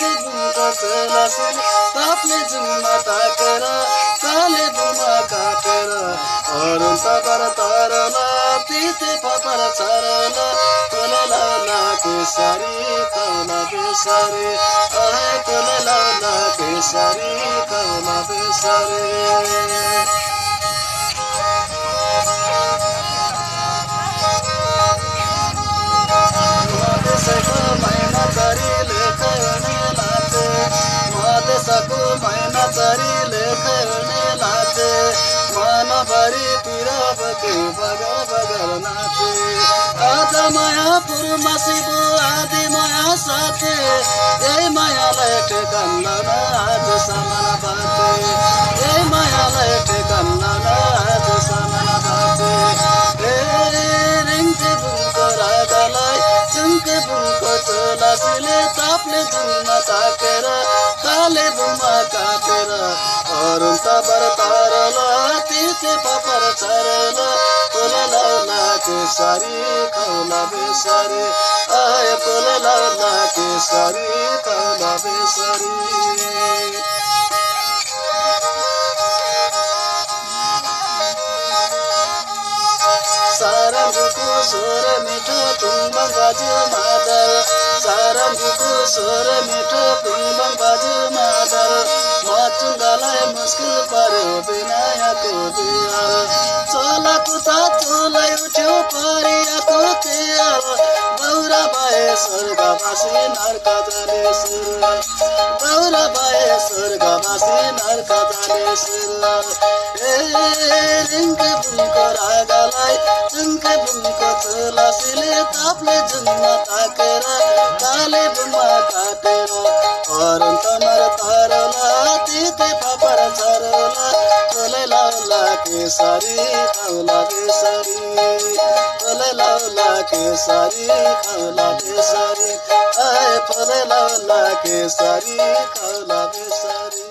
रिङ्के बुङ्को चलासिले तापले जुम्मा ताकेर काले बुमा काटेर अरुण तपर तरला तिते पपर चरला कोलेला केसरी कौला बेसरी अहे कोलेला केसरी कौला बेसरी मधेसको मैना चरीले खेल्ने लाचे मधेसको मैना चरीले खेल्ने लाचे मनभरि पिरबके बगर बगर नाचे आज मायापुरमा शिव आदि माया साथे यही मायालाई ठेकान आज सामना बाटे यही मायालाई ठेकान आज सामना बाटे रिङ्के बुङ्को राजालाई चुङ्के बुङ्को चोलासीले तापले जुम्मा ताकेर काले बुमा काटेर अरुण तपर तरला तिते पपर चरला कोलेला केसरी कौला बेसरी आए कोलेला केसरी कौला बेसरी सारङ्गीको स्वर मिठो कुम्बङ बाजु मादल सारङ्गीको स्वर मिठो कुम्बङ बाजु मादल मचुङ्गालाई मुस्किल पर्यो विनायकको बिहार चोलाको त चोलै उठ्यो परियाको तेल बौरा भए स्वर्गवासी नर्क जाने सुर बौरा भए स्वर्गवासी नर्क जाने सुर रिङ्के बुङ्को रागालाई चुङ्के बुङ्को चोलासीले तापले जुम्मा ताकेर काले बुमा काटेर अरुण तमर तरला तिते पपर चरला कोलेला केसरी कौला बेसरी कोलेला केसरी कौला बेसरी आए कोलेला केसरी कौला बेसरी